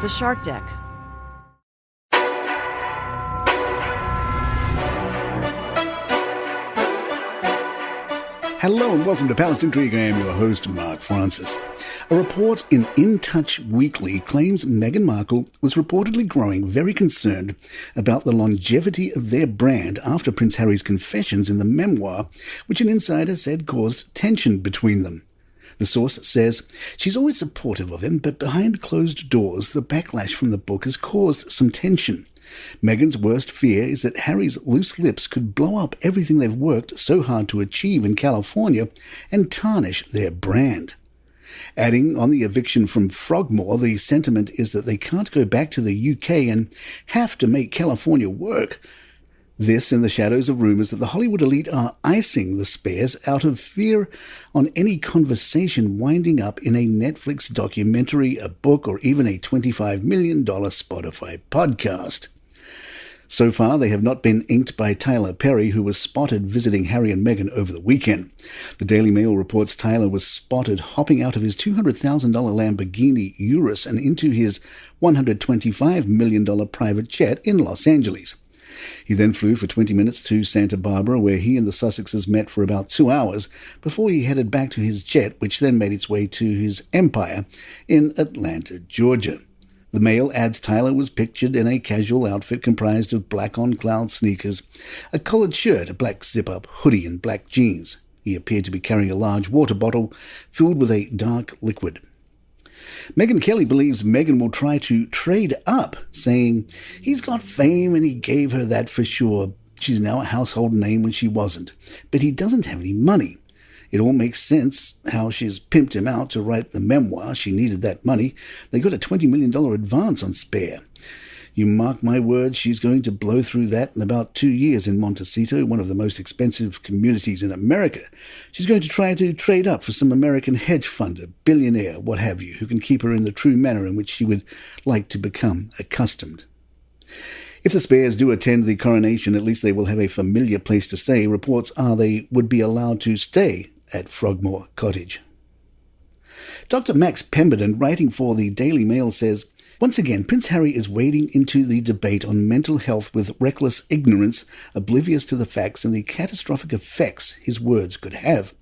The Shark Deck. Hello and welcome to Palace Intrigue. I am your host, Mark Francis. A report in In Touch Weekly claims Meghan Markle was reportedly growing very concerned about the longevity of their brand after Prince Harry's confessions in the memoir, which an insider said caused tension between them. The source says she's always supportive of him, but behind closed doors, the backlash from the book has caused some tension. Meghan's worst fear is that Harry's loose lips could blow up everything they've worked so hard to achieve in California and tarnish their brand. Adding on the eviction from Frogmore, the sentiment is that they can't go back to the UK and have to make California work. This in the shadows of rumours that the Hollywood elite are icing the spares out of fear on any conversation winding up in a Netflix documentary, a book, or even a $25 million Spotify podcast. So far, they have not been inked by Tyler Perry, who was spotted visiting Harry and Meghan over the weekend. The Daily Mail reports Tyler was spotted hopping out of his $200,000 Lamborghini Urus and into his $125 million private jet in Los Angeles. He then flew for 20 minutes to Santa Barbara, where he and the Sussexes met for about 2 hours before he headed back to his jet, which then made its way to his empire in Atlanta, Georgia. The Mail adds Tyler was pictured in a casual outfit comprised of black on-cloud sneakers, a collared shirt, a black zip-up hoodie, and black jeans. He appeared to be carrying a large water bottle filled with a dark liquid. Megyn Kelly believes Meghan will try to trade up, saying, "He's got fame and he gave her that for sure. She's now a household name when she wasn't. But he doesn't have any money. It all makes sense how she's pimped him out to write the memoir. She needed that money. They got a $20 million advance on Spare. You mark my words, she's going to blow through that in about 2 years in Montecito, one of the most expensive communities in America. She's going to try to trade up for some American hedge funder, billionaire, what have you, who can keep her in the true manner in which she would like to become accustomed." If the Spares do attend the coronation, at least they will have a familiar place to stay. Reports are they would be allowed to stay at Frogmore Cottage. Dr. Max Pemberton, writing for the Daily Mail, says, "Once again, Prince Harry is wading into the debate on mental health with reckless ignorance, oblivious to the facts and the catastrophic effects his words could have.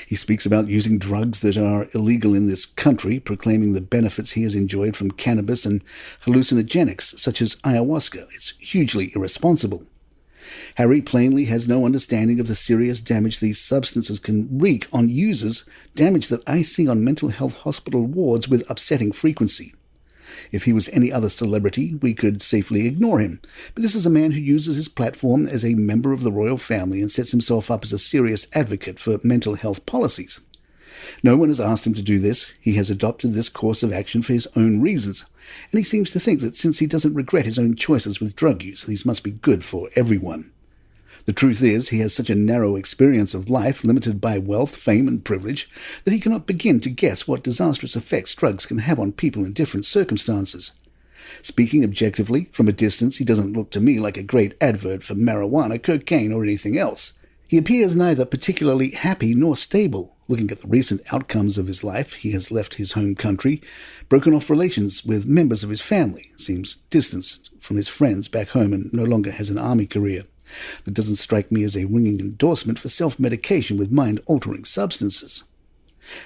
He speaks about using drugs that are illegal in this country, proclaiming the benefits he has enjoyed from cannabis and hallucinogenics such as ayahuasca. It's hugely irresponsible. Harry plainly has no understanding of the serious damage these substances can wreak on users, damage that I see on mental health hospital wards with upsetting frequency. If he was any other celebrity, we could safely ignore him. But this is a man who uses his platform as a member of the royal family and sets himself up as a serious advocate for mental health policies. No one has asked him to do this. He has adopted this course of action for his own reasons. And he seems to think that since he doesn't regret his own choices with drug use, these must be good for everyone. The truth is, he has such a narrow experience of life, limited by wealth, fame, and privilege, that he cannot begin to guess what disastrous effects drugs can have on people in different circumstances. Speaking objectively, from a distance, he doesn't look to me like a great advert for marijuana, cocaine, or anything else. He appears neither particularly happy nor stable. Looking at the recent outcomes of his life, he has left his home country, broken off relations with members of his family, seems distanced from his friends back home, and no longer has an army career. That doesn't strike me as a ringing endorsement for self-medication with mind-altering substances.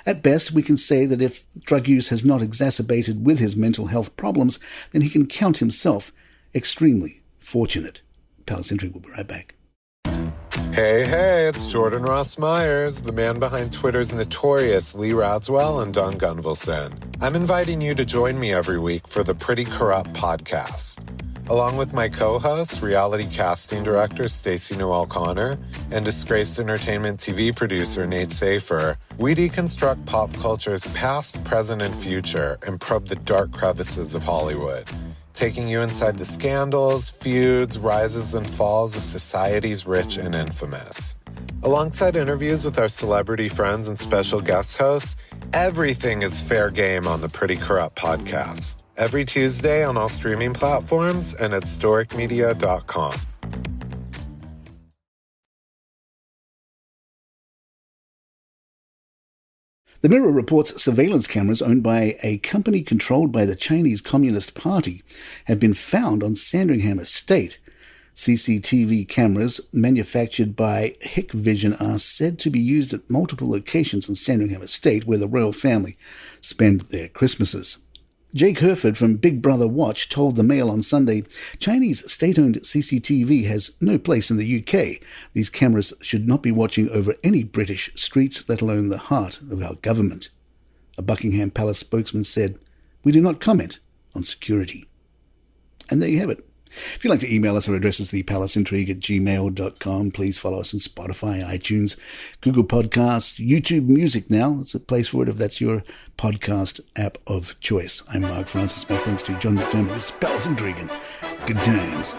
At best, we can say that if drug use has not exacerbated with his mental health problems, then he can count himself extremely fortunate." Palace Intrigue will be right back. Hey, it's Jordan Ross Myers, the man behind Twitter's notorious Lee Radswell and Don Gunvalson. I'm inviting you to join me every week for the Pretty Corrupt podcast. Along with my co-host, reality casting director Stacey Noel Connor, and disgraced entertainment TV producer Nate Safer, we deconstruct pop culture's past, present, and future and probe the dark crevices of Hollywood, taking you inside the scandals, feuds, rises, and falls of society's rich and infamous. Alongside interviews with our celebrity friends and special guest hosts, everything is fair game on the Pretty Corrupt podcast. Every Tuesday on all streaming platforms and at storicmedia.com. The Mirror reports surveillance cameras owned by a company controlled by the Chinese Communist Party have been found on Sandringham Estate. CCTV cameras manufactured by Hikvision are said to be used at multiple locations on Sandringham Estate where the royal family spend their Christmases. Jake Herford from Big Brother Watch told the Mail on Sunday, Chinese state-owned CCTV has no place in the UK. These cameras should not be watching over any British streets, let alone the heart of our government. A Buckingham Palace spokesman said, "We do not comment on security." And there you have it. If you'd like to email us, our address is thepalaceintrigue@gmail.com. Please follow us on Spotify, iTunes, Google Podcasts, YouTube Music now. It's a place for it if that's your podcast app of choice. I'm Mark Francis. My thanks to John McDermott. This is Palace Intrigue. Good times.